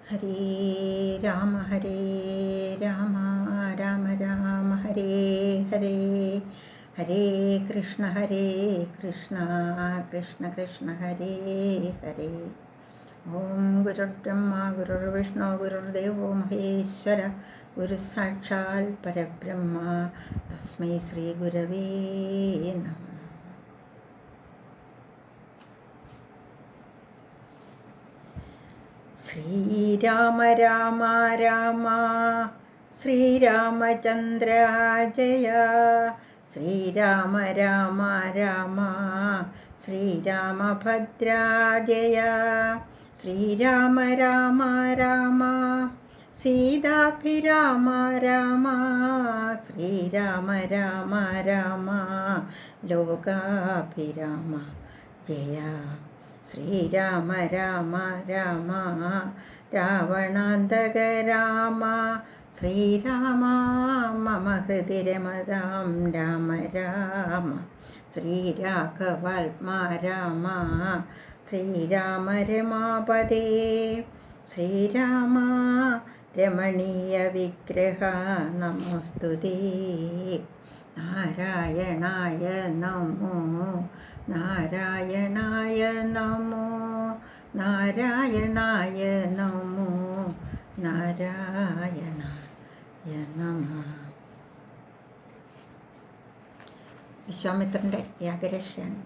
ഹരേ രാമ രാമ രാമ ഹരേ ഹരേ ഹരേ കൃഷ്ണ കൃഷ്ണ കൃഷ്ണ ഹരേ ഹരേ. ഓം ഗുരുർബ്രഹ്മ ഗുരുർവിഷ്ണു ഗുരുർദേവോ മഹേശ്വര ഗുരു സാക്ഷാൽ പരബ്രഹ്മ തസ്മൈ ശ്രീ ഗുരവേ നമഃ. ശ്രീരാമ രാമ രാമ ശ്രീരാമചന്ദ്ര ജയ. ശ്രീരാമ രാമ രാമ ശ്രീരാമഭദ്ര ജയ. ശ്രീരാമ രാമ രാമ സീതാഭിരാമ രാമ. ശ്രീരാമ രാമ രാമ ലോകാഭിരാമ ജയ. ശ്രീരാമ രാമ രാമ രാവണാന്തക രാമ. ശ്രീരാമ മമ ഹൃദി രമതാം രാമ രാമ. ശ്രീരാഘവാത്മാ രാമ ശ്രീരാമ രമാപദേ. ശ്രീരാമ രമണീയ വിഗ്രഹ നമോസ്തുതേ. നാരായണായ നമോ നാരായണായ നമോ നാരായണായ നമോ നാരായണായ നമഃ. വിശ്വാമിത്രൻ്റെ യാഗരക്ഷയാണ്.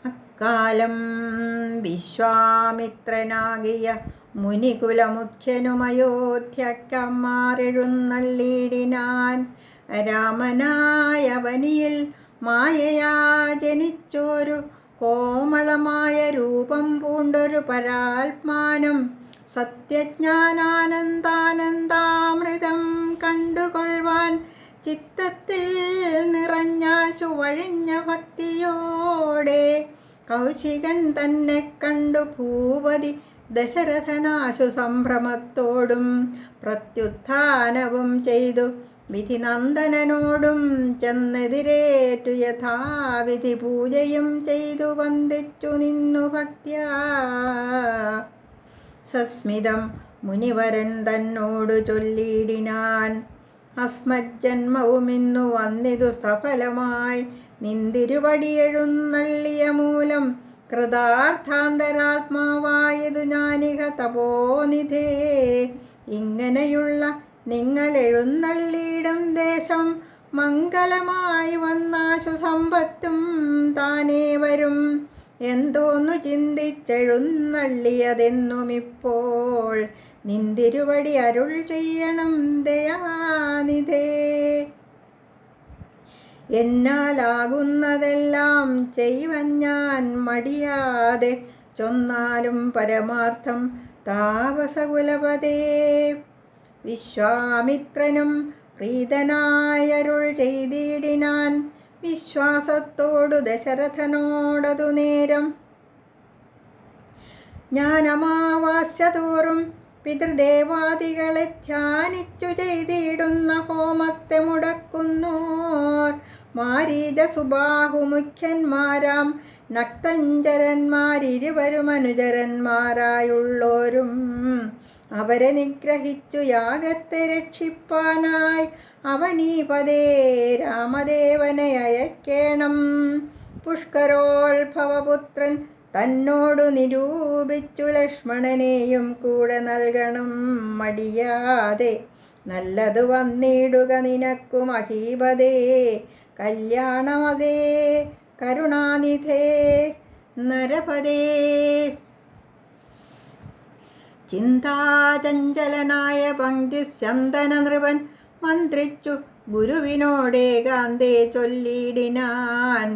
അക്കാലം വിശ്വാമിത്രനാകിയ മുനികുലമുഖ്യനുമയോധ്യക്കമ്മാരെഴുന്നള്ളിടിനാൻ. രാമനായ വനിയിൽ മായയാ ജനിച്ചൊരു കോമളമായ രൂപം പൂണ്ടൊരു പരാത്മാനം. സത്യജ്ഞാനാനന്ദാനന്ദാമൃതം കണ്ടുകൊള്ളുവാൻ ചിത്തത്തിൽ നിറഞ്ഞ സുവഴിഞ്ഞ ഭക്തിയോടെ കൗശികൻ തന്നെ കണ്ടു ഭൂപതി ദശരഥനാശു സംഭ്രമത്തോടും പ്രത്യുത്ഥാനവും ചെയ്തു വിധിനന്ദനോടും ചെന്നെതിരേറ്റു യഥാവിധി പൂജയും ചെയ്തു വന്ദിച്ചു നിന്നു ഭക്ത്യാ. സസ്മിതം മുനിവരൻ തന്നോടു ചൊല്ലിടിനാൻ. അസ്മജ്ജന്മവുമിന്നു വന്നിതു സഫലമായി നിന്തിരുവടിയെഴുന്നള്ളിയ മൂലം കൃതാർത്ഥാന്തരാത്മാവായതു ഞാനിഹ തപോനിധേ. ഇങ്ങനെയുള്ള നിങ്ങൾ എഴുന്നള്ളിയിടും ദേശം മംഗലമായി വന്നാശു സമ്പത്തും താനേ വരും. എന്തോന്നു ചിന്തിച്ചെഴുന്നള്ളിയതെന്നുമിപ്പോൾ നിന്തിരുവടി അരുൾ ചെയ്യണം ദയാനിധേ. എന്നാലാകുന്നതെല്ലാം ചെയ്യുവൻ ഞാൻ മടിയാതെ ചൊന്നാലും പരമാർത്ഥം താപസകുലപതേ. വിശ്വാമിത്രനും പ്രീതനായരുൾ ചെയ്തിടിനാൻ. വിശ്വാസത്തോടു ദശരഥനോടതു നേരം. ഞാൻ അമാവാസ്യ തോറും പിതൃദേവാദികളെ ധ്യാനിച്ചു ചെയ്തിടുന്ന ഹോമത്തെ മുടക്കുന്നോർ മാരീച സുബാഹുമുഖ്യന്മാരാം നക്തഞ്ചരന്മാരിരുവരും അനുചരന്മാരായുള്ളോരും അവരെ നിഗ്രഹിച്ചു യാഗത്തെ രക്ഷിപ്പാനായി അവനീപദേ രാമദേവനെ അയക്കേണം. പുഷ്കരോത്ഭവപുത്രൻ തന്നോടു നിരൂപിച്ചു ലക്ഷ്മണനെയും കൂടെ നൽകണം മടിയാതെ. നല്ലതു വന്നിടുക നിനക്കു മഹീപദേ കല്യാണമതേ കരുണാനിധേ നരപദേ. ചിന്താചഞ്ചലനായ പങ്ക്തിസ്യന്തന നൃപൻ മന്ത്രിച്ചു ഗുരുവിനോടേകാന്തേ ചൊല്ലിടിനാൻ.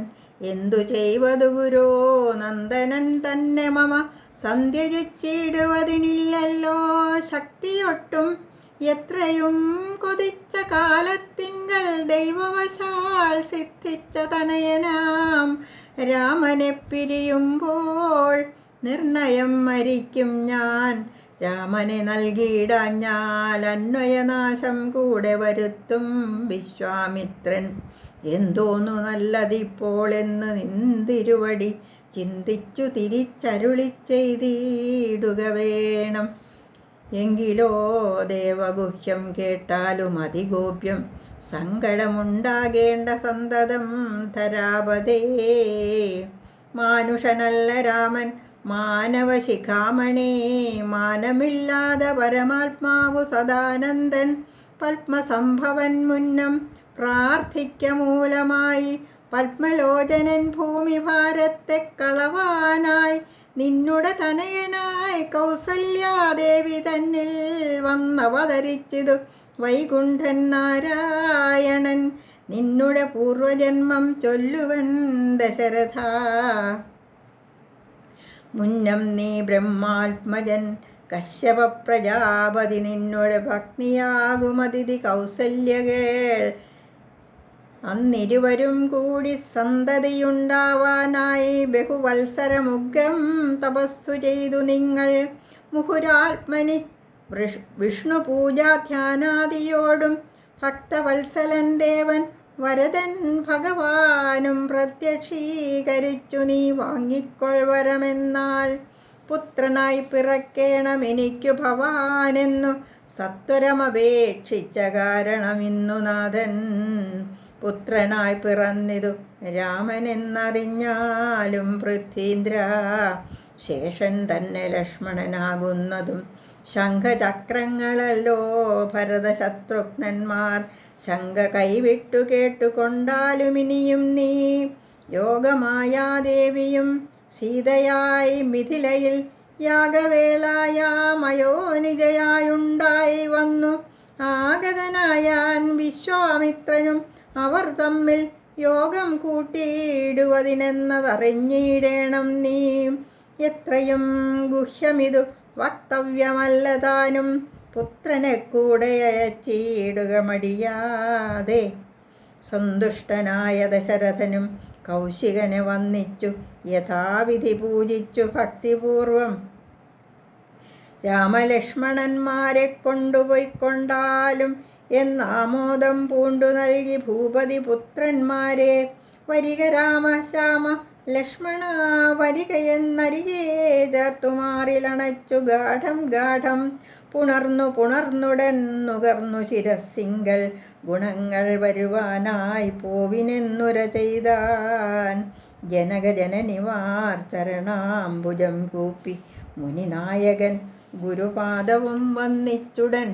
എന്തു ചെയ്വതു ഗുരോ നന്ദനൻ തന്നെ മമ സന്ധ്യജിച്ചിടുവതിനില്ലല്ലോ ശക്തിയൊട്ടും. എത്രയും കൊതിച്ച കാലത്തിങ്കൽ ദൈവവശാൽ സിദ്ധിച്ച തനയനാം രാമനെ പിരിയുമ്പോൾ നിർണയം മരിക്കും ഞാൻ. രാമനെ നൽകിയിടാഞ്ഞാൽ അന്വയനാശം കൂടെ വരുത്തും വിശ്വാമിത്രൻ. എന്തോന്നു നല്ലതിപ്പോൾ എന്ന് നിന്തിരുവടി ചിന്തിച്ചു തിരിച്ചരുളി ചെയ്തിടുക വേണം. എങ്കിലോ ദേവഗുഹ്യം കേട്ടാലും അതിഗോപ്യം സങ്കടമുണ്ടാകേണ്ട സന്തതം ധരാപതേ. മാനുഷനല്ല രാമൻ മാനവശിഖാമണേ, മാനമില്ലാതെ പരമാത്മാവു സദാനന്ദൻ. പത്മസംഭവൻ മുന്നം പ്രാർത്ഥിക്ക മൂലമായി പത്മലോചനൻ ഭൂമിഭാരത്തെ കളവാനായി നിന്നുടെ തനയനായി കൗസല്യാദേവി തന്നിൽ വന്നവതരിച്ചിതു വൈകുണ്ഠൻ നാരായണൻ. നിന്നുടെ പൂർവജന്മം ചൊല്ലുവൻ ദശരഥ. മുന്നം നീ ബ്രഹ്മാത്മജൻ കശ്യപ പ്രജാപതി, നിന്നുടെ ഭക്തിയാകുമതിഥി കൗസല്യകേൾ. അന്നിരുവരും കൂടി സന്തതിയുണ്ടാവാനായി ബഹുവത്സരമുഗ്രം തപസ്സു ചെയ്തു നിങ്ങൾ. മുഹുരാത്മനി വിഷ്ണു പൂജാധ്യാനാദിയോടും ഭക്തവത്സലൻ ദേവൻ വരദൻ ഭഗവാനും പ്രത്യക്ഷീകരിച്ചു നീ വാങ്ങിക്കൊൾവരമെന്നാൽ. പുത്രനായി പിറക്കേണമെനിക്കു ഭവാനെന്നു സത്വരമപേക്ഷിച്ച കാരണമിന്നു നാഥൻ. പുത്രനായി പിറന്നിതു രാമനെന്നറിഞ്ഞാലും പൃഥ്വീന്ദ്ര, ശേഷൻ തന്നെ ലക്ഷ്മണനാകുന്നതും ശംഖചക്രങ്ങളല്ലോ ഭരതശത്രുഘ്നന്മാർ. ശങ്ക കൈവിട്ടു കേട്ടുകൊണ്ടാലുമിനിയും നീ യോഗമായാദേവിയും സീതയായി മിഥിലയിൽ യാഗവേളായാമയോനിജയായുണ്ടായി വന്നു. ആഗതനായാൻ വിശ്വാമിത്രനും അവർ തമ്മിൽ യോഗം കൂട്ടിയിടുവതിനെന്നതറിഞ്ഞിടേണം നീ. എത്രയും ഗുഹ്യമിതു വക്തവ്യമല്ല താനും, പുത്രനെ കൂടെ അയച്ചിടുക മടിയാതെ. സന്തുഷ്ടനായ ദശരഥനും കൗശികനെ വന്നിച്ചു യഥാവിധി പൂജിച്ചു ഭക്തിപൂർവം. രാമലക്ഷ്മണന്മാരെ കൊണ്ടുപോയിക്കൊണ്ടാലും എന്നാമോദം പൂണ്ടു നൽകി ഭൂപതി പുത്രന്മാരെ. വരിക രാമ രാമ ലക്ഷ്മണ വരികയെന്നരികെ ചേർത്തുമാറിലണച്ചു ഗാഠം ഗാഠം. പുണർന്നുടൻ നുകർന്നു ശിരസിങ്കൽ ഗുണങ്ങൾ വരുവാനായി പോവിനെന്നുര ചെയ്താൻ. ജനകജനനിവാർ ചരണാംബുജം കൂപ്പി മുനിനായകൻ ഗുരുപാദവും വന്നിച്ചുടൻ.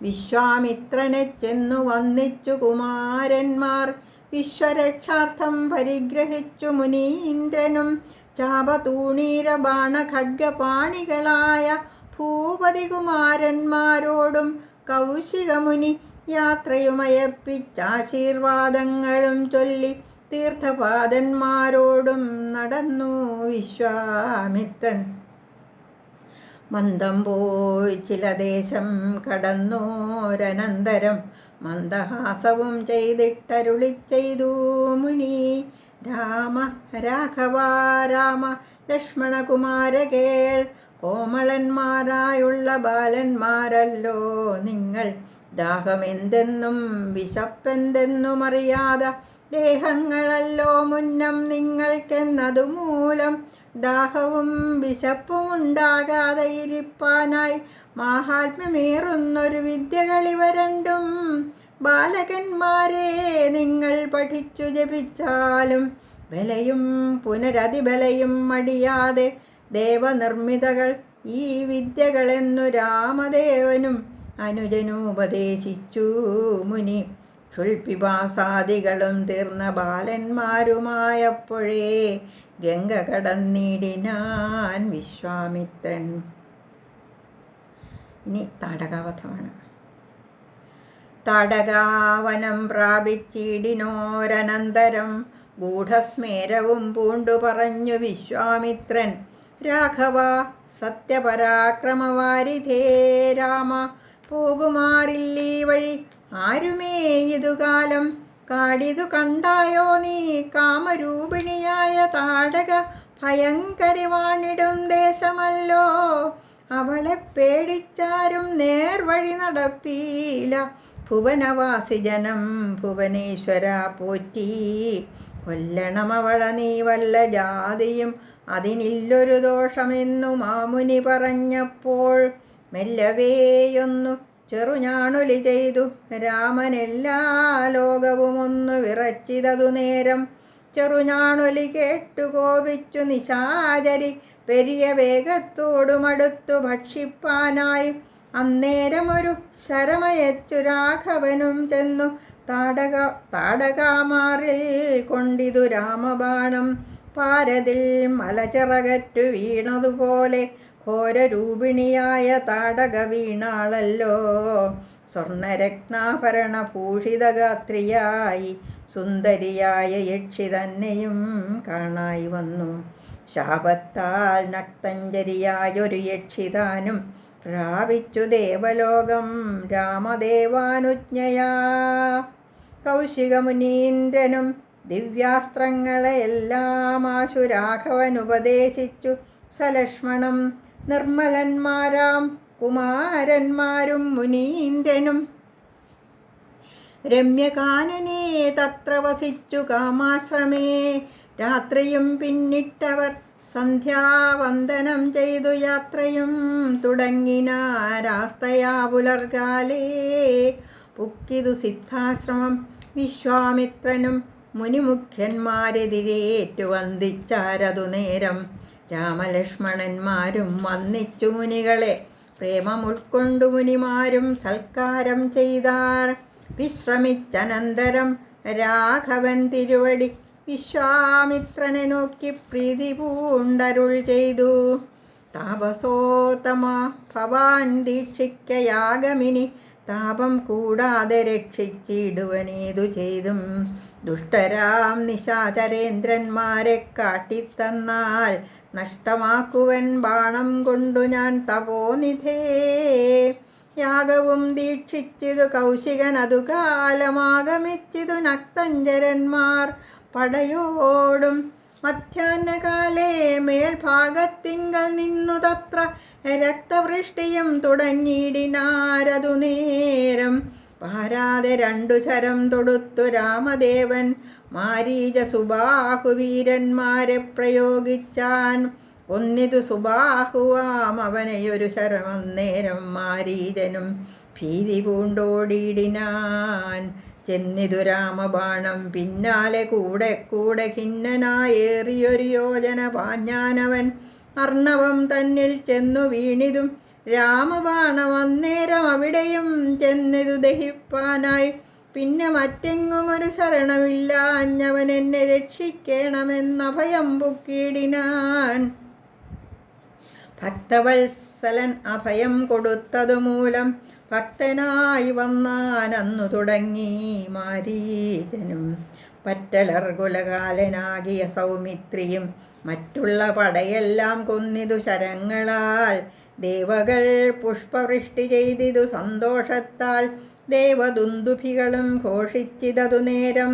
വിശ്വാമിത്രനെ ചെന്നു വന്നിച്ചു കുമാരന്മാർ. വിശ്വരക്ഷാർത്ഥം പരിഗ്രഹിച്ചു മുനീന്ദ്രനും ചാപതൂണീര ബാണഖഡ്ഗപാണികളായ ഭൂപതികുമാരന്മാരോടും കൗശികമുനി യാത്രയുമയപ്പിച്ചാശീർവാദങ്ങളും ചൊല്ലി തീർത്ഥപാദന്മാരോടും നടന്നു വിശ്വാമിത്രൻ. മന്ദം പോയി ചില ദേശം കടന്നോരനന്തരം മന്ദഹാസവും ചെയ്തിട്ടരുളി ചെയ്തു മുനി. രാമ രാഘവ രാമ ലക്ഷ്മണകുമാരകേൾ, കോമളന്മാരായുള്ള ബാലന്മാരല്ലോ നിങ്ങൾ. ദാഹമെന്തെന്നും വിശപ്പെന്തെന്നും അറിയാതെ ദേഹങ്ങളല്ലോ മുന്നം നിങ്ങൾക്കെന്നതുമൂലം. ദാഹവും വിശപ്പും ഉണ്ടാകാതെ ഇരിപ്പാനായി മാഹാത്മ്യമേറുന്നൊരു വിദ്യകളിവ രണ്ടും. ബാലകന്മാരെ നിങ്ങൾ പഠിച്ചു ജപിച്ചാലും ബലയും പുനരതിബലയും മടിയാതെ ദേവനിർമ്മിതകൾ ഈ വിദ്യകളെന്നു രാമദേവനും അനുജനുപദേശിച്ചു മുനി. ക്ഷുൽപിപാസാദികളും തീർന്ന ബാലന്മാരുമായപ്പോഴേ ഗംഗ കടന്നിടിനാൻ വിശ്വാമിത്രൻ. ഇനി താടകാവധമാണ്. താടകാവനം പ്രാപിച്ചിടിനോരനന്തരം ഗൂഢസ്മേരവും പൂണ്ടു പറഞ്ഞു വിശ്വാമിത്രൻ. രാഘവ സത്യപരാക്രമവാരിധേ രാമ, പോകുമാറില്ലീ വഴി ആരുമേ ഇതുകാലം. കാടിതു കണ്ടായോ നീ കാമരൂപിണിയായ താടക ഭയങ്കരി വാണിടും ദേശമല്ലോ. അവളെ പേടിച്ചാരും നേർവഴി നടപ്പീല. ഭുവനവാസി ജനം ഭുവനേശ്വര പോറ്റി കൊല്ലണമവള നീ വല്ല ജാതിയും അതിനില്ലൊരു ദോഷമെന്നു മാമുനി പറഞ്ഞപ്പോൾ മെല്ലവേയൊന്നു ചെറുഞാണൊലി ചെയ്തു രാമനെല്ലാ ലോകവും ഒന്ന് വിറച്ചിതതു നേരം. ചെറുഞാണൊലി കേട്ടു കോപിച്ചു നിശാചരി പെരിയ വേഗത്തോടുമടുത്തു ഭക്ഷിപ്പാനായി. അന്നേരമൊരു ശരമയച്ചു രാഘവനും ചെന്നു താടകാമാറിൽ കൊണ്ടിതു രാമബാണം. പാരതിൽ മലച്ചിറകറ്റു വീണതുപോലെ ഘോരരൂപിണിയായ താടക വീണാളല്ലോ. സ്വർണരത്നാഭരണ ഭൂഷിതഗാത്രിയായി സുന്ദരിയായ യക്ഷി തന്നെയും കാണായി വന്നു. ശാപത്താൽ നക്തഞ്ജരിയായൊരു യക്ഷിതാനും പ്രാപിച്ചു ദേവലോകം രാമദേവാനുജ്ഞയാ. കൗശികമുനീന്ദ്രനും ദിവ്യാസ്ത്രങ്ങളെയെല്ലാം ആശു രാഘവനുപദേശിച്ചു സലക്ഷ്മണം. നിർമ്മലന്മാരാം കുമാരന്മാരും മുനീന്ദ്രനും രമ്യകാനനേ തത്ര വസിച്ചു കാമാശ്രമേ. രാത്രിയും പിന്നിട്ടവർ സന്ധ്യാവന്ദനം ചെയ്തു യാത്രയും തുടങ്ങിനാരാസ്തയാ പുലർകാലേ. പുക്കിതു സിദ്ധാശ്രമം വിശ്വാമിത്രനും മുനിമുഖ്യന്മാരെതിരേറ്റു വന്ദിച്ചാരതു നേരം. രാമലക്ഷ്മണന്മാരും വന്നിച്ചു മുനികളെ പ്രേമമുൾക്കൊണ്ടു മുനിമാരും സൽക്കാരം ചെയ്താർ. വിശ്രമിച്ചനന്തരം രാഘവൻ തിരുവടി വിശ്വാമിത്രനെ നോക്കി പ്രീതി പൂണ്ടരുൾ ചെയ്തു. താപസോത്തമ ഭവാൻ ദീക്ഷിക്കയാഗമിനി താപം കൂടാതെ രക്ഷിച്ചിടുവനേതു ചെയ്തും. ദുഷ്ടരാം നിശാചരേന്ദ്രന്മാരെ കാട്ടിത്തന്നാൽ നഷ്ടമാക്കുവൻ ബാണം കൊണ്ടു ഞാൻ തപോനിധേ. യാഗവും ദീക്ഷിച്ചിതു കൗശികൻ അതു കാലമാഗമിച്ചിതു നക്തഞ്ചരന്മാർ പടയോടും. മധ്യാഹ്നകാലേ മേൽഭാഗത്തിങ്കൽ നിന്നു തത്ര രക്തവൃഷ്ടിയും തുടങ്ങിയിടിനാരതു നേരം. പാരാതെ രണ്ടു ശരം തൊടുത്തു രാമദേവൻ മാരീച സുബാഹുവീരന്മാരെ പ്രയോഗിച്ചാൻ. ഒന്നിതു സുബാഹുവാം അവനെയൊരു ശരമന്നേരം മാരീചനും ഭീതി പൂണ്ടോടിയിടിനാൻ. ചെന്നിതു രാമബാണം പിന്നാലെ കൂടെ കൂടെ ഖിന്നനായേറിയൊരു യോജന പാഞ്ഞാനവൻ. അർണവം തന്നിൽ ചെന്നു വീണിതും രാമബാണം അന്നേരം അവിടെയും ചെന്നിതു ദഹിപ്പാനായി. പിന്നെ മറ്റെങ്ങും ഒരു ശരണമില്ലാഞ്ഞവൻ എന്നെ രക്ഷിക്കണമെന്ന ഭയം പൊക്കിയിടിനാൻ. ഭക്തവത്സലൻ അഭയം കൊടുത്തതു മൂലം ഭക്തനായി വന്നാനന്നു തുടങ്ങി മാരീചനും. പറ്റലർകുലകാലനാകിയ സൗമിത്രിയും മറ്റുള്ള പടയെല്ലാം കൊന്നിതു ശരങ്ങളാൽ. ദേവകൾ പുഷ്പവൃഷ്ടി ചെയ്തിതു സന്തോഷത്താൽ. ദേവദുന്ദുഭികളും ഘോഷിച്ചിതതു നേരം.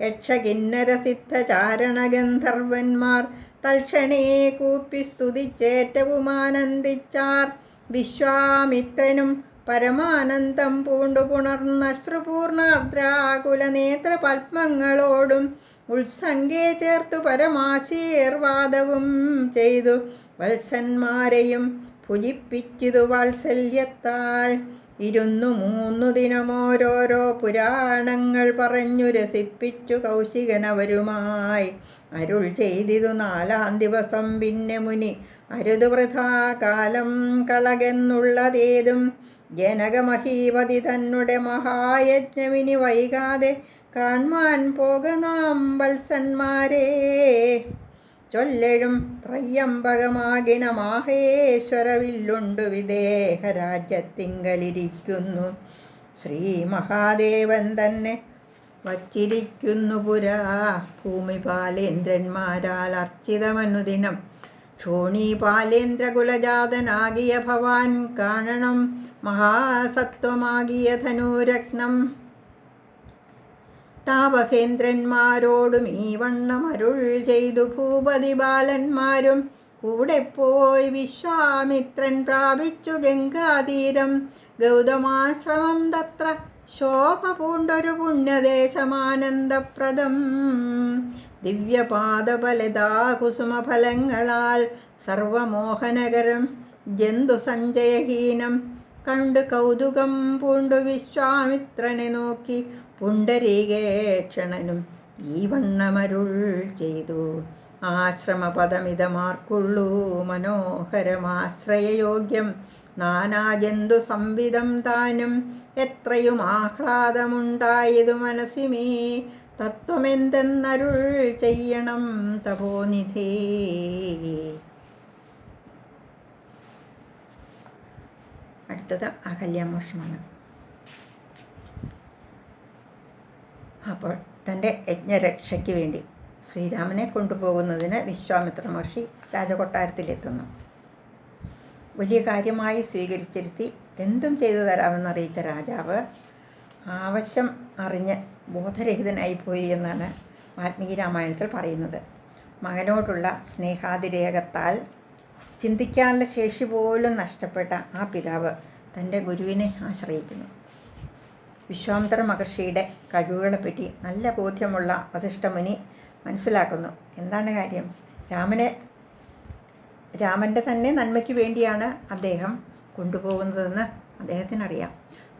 യക്ഷകിന്നരസിദ്ധ ചാരണഗന്ധർവന്മാർ തൽക്ഷണേ കൂപ്പി സ്തുതിച്ചേറ്റവും ആനന്ദിച്ചാർ. വിശ്വാമിത്രനും പരമാനന്ദം പൂണ്ടു പുണർന്നശ്രുപൂർണാർദ്രാകുലനേത്ര പത്മങ്ങളോടും ഉത്സംഗേ ചേർത്തു പരമാശീർവാദവും ചെയ്തു വത്സന്മാരെയും ഭുജിപ്പിച്ചിതു വാത്സല്യത്താൽ. 3 ദിനമോരോരോ പുരാണങ്ങൾ പറഞ്ഞു രസിപ്പിച്ചു കൗശികനവരുമായി. അരുൾ ചെയ്തിതു 4-ാം ദിവസം പിന്നെ മുനി അരുതു വൃഥാ കാലം കളകെന്നുള്ളതേതും. ജനകമഹീപതി തന്നെ മഹായജ്ഞമിനി വൈകാതെ കാൺമാൻ പോകനാം വത്സന്മാരെ. ചൊല്ലഴും ത്രയ്യംബകമാകിന മാഹേശ്വരവില്ലുണ്ടു വിദേഹരാജ്യത്തിങ്കലിരിക്കുന്നു. ശ്രീ മഹാദേവൻ തന്നെ വച്ചിരിക്കുന്നു പുരാ. ഭൂമിപാലേന്ദ്രന്മാരാൽ അർച്ചിതമനുദിനം ക്ഷോണീപാലേന്ദ്രകുലജാതനാകിയ ഭവാൻ കാണണം മഹാസത്വമാകിയ ധനുരത്നം. താപസേന്ദ്രന്മാരോടും ഈ വണ്ണം അരുൾ ചെയ്തു ഭൂപതി ബാലന്മാരും കൂടെ പോയി വിശ്വാമിത്രൻ പ്രാപിച്ചു ഗംഗാതീരം. ഗൗതമാശ്രമം തത്ര ശോഭ പൂണ്ടൊരു പുണ്യദേശമാനന്ദപ്രദം. ദിവ്യപാദഫലതാ കുസുമഫലങ്ങളാൽ സർവമോഹനകരം ജന്തുസഞ്ചയഹീനം കണ്ടു കൗതുകം പൂണ്ടു വിശ്വാമിത്രനെ നോക്കി പുണ്ടരീകേക്ഷണനും ഈ വണ്ണമരുൾ ചെയ്തു. ആശ്രമപദമിതമാർക്കുള്ളൂ മനോഹരമാശ്രയയോഗ്യം നാനാജന്തു സംവിധം താനും എത്രയും ആഹ്ലാദമുണ്ടായതു മനസ്സിമേ തത്വമെന്തെന്നരുൾ ചെയ്യണം തപോനിധേ. അടുത്തത് അഹല്യാമോക്ഷമാണ്. അപ്പോൾ തൻ്റെ യജ്ഞരക്ഷയ്ക്ക് വേണ്ടി ശ്രീരാമനെ കൊണ്ടുപോകുന്നതിന് വിശ്വാമിത്ര മഹർഷി രാജകൊട്ടാരത്തിലെത്തുന്നു. വലിയ കാര്യമായി സ്വീകരിച്ചിരുത്തി എന്തും ചെയ്തു തരാമെന്നറിയിച്ച രാജാവ് ആവശ്യം അറിഞ്ഞ് ബോധരഹിതനായിപ്പോയി എന്നാണ് വാൽമീകി രാമായണത്തിൽ പറയുന്നത്. മകനോടുള്ള സ്നേഹാതിരേകത്താൽ ചിന്തിക്കാനുള്ള ശേഷി പോലും നഷ്ടപ്പെട്ട ആ പിതാവ് തൻ്റെ ഗുരുവിനെ ആശ്രയിക്കുന്നു. വിശ്വാമിത്ര മഹർഷിയുടെ കഴിവുകളെപ്പറ്റി നല്ല ബോധ്യമുള്ള വസിഷ്ഠമുനി മനസ്സിലാക്കുന്നു. എന്താണ് കാര്യം? രാമൻ്റെ തന്നെ നന്മയ്ക്ക് വേണ്ടിയാണ് അദ്ദേഹം കൊണ്ടുപോകുന്നതെന്ന് അദ്ദേഹത്തിനറിയാം.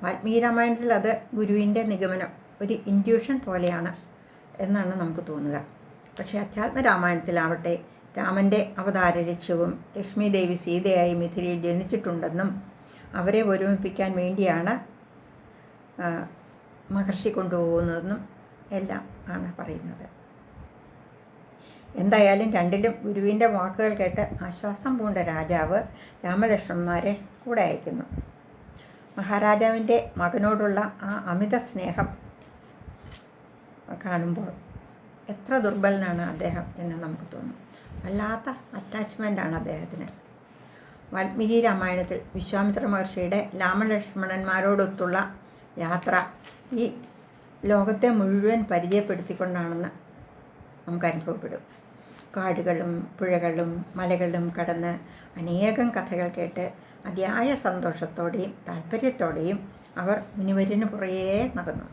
വാൽമീകി രാമായണത്തിൽ അത് ഗുരുവിൻ്റെ നിഗമനം, ഒരു ഇൻഡ്യൂഷൻ പോലെയാണ് എന്നാണ് നമുക്ക് തോന്നുക. പക്ഷേ അധ്യാത്മ രാമായണത്തിലാവട്ടെ രാമൻ്റെ അവതാര ലക്ഷ്യവും ലക്ഷ്മി ദേവി സീതയായി മിഥിലയിൽ ജനിച്ചിട്ടുണ്ടെന്നും അവരെ ഒരുമിപ്പിക്കാൻ വേണ്ടിയാണ് മഹർഷി കൊണ്ടുപോകുന്നതെന്നും എല്ലാം ആണ് പറയുന്നത്. എന്തായാലും രണ്ടിലും ഗുരുവിൻ്റെ വാക്കുകൾ കേട്ട് ആശ്വാസം പൂണ്ട രാജാവ് രാമലക്ഷ്മണന്മാരെ കൂടെ അയക്കുന്നു. മഹാരാജാവിൻ്റെ മകനോടുള്ള ആ അമിത സ്നേഹം കാണുമ്പോൾ എത്ര ദുർബലനാണ് അദ്ദേഹം എന്ന് നമുക്ക് തോന്നും. വല്ലാത്ത അറ്റാച്ച്മെൻ്റാണ് അദ്ദേഹത്തിന്. വാൽമീകി രാമായണത്തിൽ വിശ്വാമിത്ര മഹർഷിയുടെ രാമലക്ഷ്മണന്മാരോടൊത്തുള്ള യാത്ര ഈ ലോകത്തെ മുഴുവൻ പരിചയപ്പെടുത്തിക്കൊണ്ടാണെന്ന് നമുക്ക് അനുഭവപ്പെടും. കാടുകളും പുഴകളും മലകളും കടന്ന് അനേകം കഥകൾ കേട്ട് അതിയായ സന്തോഷത്തോടെയും താല്പര്യത്തോടെയും അവർ മുനിവരിന് പുറകെ നടന്നു.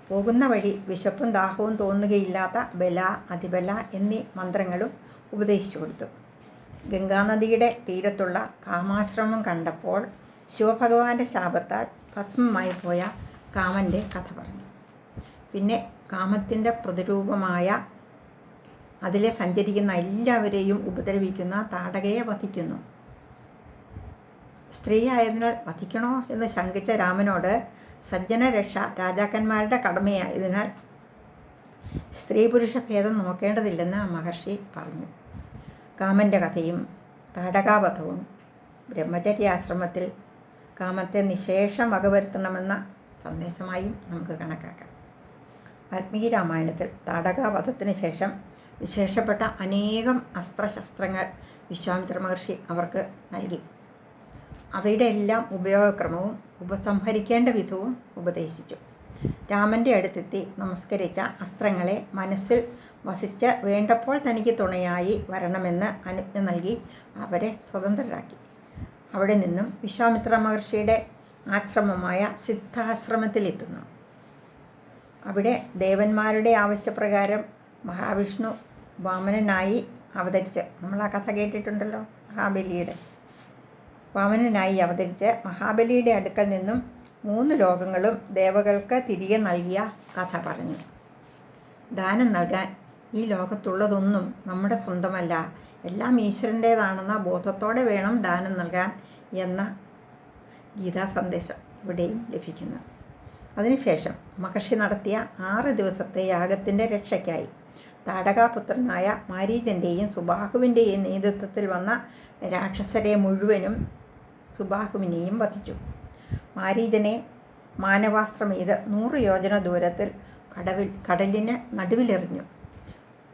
പോകുന്ന വഴി വിശപ്പും ദാഹവും തോന്നുകയില്ലാത്ത ബല, അതിബല എന്നീ മന്ത്രങ്ങളും ഉപദേശിച്ചു കൊടുത്തു. ഗംഗാനദിയുടെ തീരത്തുള്ള കാമാശ്രമം കണ്ടപ്പോൾ ശിവഭഗവാന്റെ ശാപത്താൽ ഭസ്മമായി പോയ കാമൻ്റെ കഥ പറഞ്ഞു. പിന്നെ കാമത്തിൻ്റെ പ്രതിരൂപമായ അതിലെ സഞ്ചരിക്കുന്ന എല്ലാവരെയും ഉപദ്രവിക്കുന്ന താടകയെ വധിക്കുന്നു. സ്ത്രീ ആയതിനാൽ വധിക്കണോ എന്ന് ശങ്കിച്ച രാമനോട് സജ്ജനരക്ഷ രാജാക്കന്മാരുടെ കടമയായതിനാൽ സ്ത്രീ പുരുഷ ഭേദം നോക്കേണ്ടതില്ലെന്ന് മഹർഷി പറഞ്ഞു. കാമൻ്റെ കഥയും താടകാവധവും ബ്രഹ്മചര്യാശ്രമത്തിൽ കാമത്തെ നിശേഷം വകവരുത്തണമെന്ന സന്ദേശമായും നമുക്ക് കണക്കാക്കാം. വാൽമീകി രാമായണത്തിൽ താടകാവധത്തിന് ശേഷം വിശേഷപ്പെട്ട അനേകം അസ്ത്രശസ്ത്രങ്ങൾ വിശ്വാമിത്ര മഹർഷി അവർക്ക് നൽകി. അവയുടെ എല്ലാം ഉപയോഗക്രമവും ഉപസംഹരിക്കേണ്ട വിധവും ഉപദേശിച്ചു. രാമൻ്റെ അടുത്തെത്തി നമസ്കരിച്ച അസ്ത്രങ്ങളെ മനസ്സിൽ വസിച്ച് വേണ്ടപ്പോൾ തനിക്ക് തുണയായി വരണമെന്ന് അനുജ്ഞ നൽകി അവരെ സ്വതന്ത്രരാക്കി. അവിടെ നിന്നും വിശ്വാമിത്ര മഹർഷിയുടെ ആശ്രമമായ സിദ്ധാശ്രമത്തിലെത്തുന്നു. അവിടെ ദേവന്മാരുടെ ആവശ്യപ്രകാരം മഹാവിഷ്ണു വാമനനായി അവതരിച്ച്, നമ്മൾ ആ കഥ കേട്ടിട്ടുണ്ടല്ലോ, വാമനനായി അവതരിച്ച് മഹാബലിയുടെ അടുക്കൽ നിന്നും 3 ലോകങ്ങളും ദേവകൾക്ക് തിരികെ നൽകിയ കഥ പറഞ്ഞു. ദാനം നൽകാൻ ഈ ലോകത്തുള്ളതൊന്നും നമ്മുടെ സ്വന്തമല്ല, എല്ലാം ഈശ്വരൻ്റേതാണെന്ന ബോധത്തോടെ വേണം ദാനം നൽകാൻ എന്ന ഗീതാ സന്ദേശം ഇവിടെയും ലഭിക്കുന്നു. അതിനുശേഷം മഹർഷി നടത്തിയ 6 ദിവസത്തെ യാഗത്തിൻ്റെ രക്ഷയ്ക്കായി താടകാപുത്രനായ മാരീചൻ്റെയും സുബാഹുവിൻ്റെയും നേതൃത്വത്തിൽ വന്ന രാക്ഷസരെ മുഴുവനും സുബാഹുവിനെയും വധിച്ചു. മാരീചനെ മാനവാസ്ത്രമെയ്ത് 100 യോജന ദൂരത്തിൽ കടലിന് നടുവിലെറിഞ്ഞു.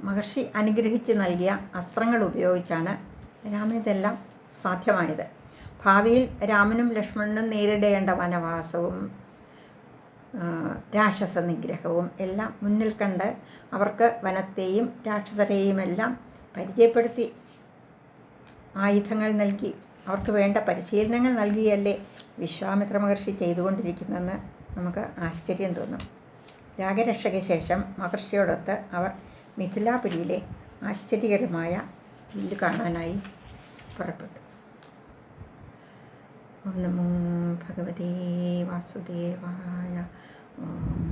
മഹർഷി അനുഗ്രഹിച്ച് നൽകിയ അസ്ത്രങ്ങൾ ഉപയോഗിച്ചാണ് രാമനിതെല്ലാം സാധ്യമായത്. ഭാവിയിൽ രാമനും ലക്ഷ്മണനും നേരിടേണ്ട വനവാസവും രാക്ഷസ നിഗ്രഹവും എല്ലാം മുന്നിൽ കണ്ട് അവർക്ക് വനത്തെയും രാക്ഷസരെയുമെല്ലാം പരിചയപ്പെടുത്തി ആയുധങ്ങൾ നൽകി അവർക്ക് വേണ്ട പരിശീലനങ്ങൾ നൽകിയല്ലേ വിശ്വാമിത്ര മഹർഷി ചെയ്തുകൊണ്ടിരിക്കുന്നതെന്ന് നമുക്ക് ആശ്ചര്യം തോന്നും. യാഗരക്ഷയ്ക്ക് ശേഷം മഹർഷിയോടൊത്ത് അവർ മിഥിലാപുരിയിലെ ആശ്ചര്യകരമായ വില്ല് കാണാനായി പുറപ്പെട്ടു. ഓം നമോ ഭഗവതേ വാസുദേവായ. ഓം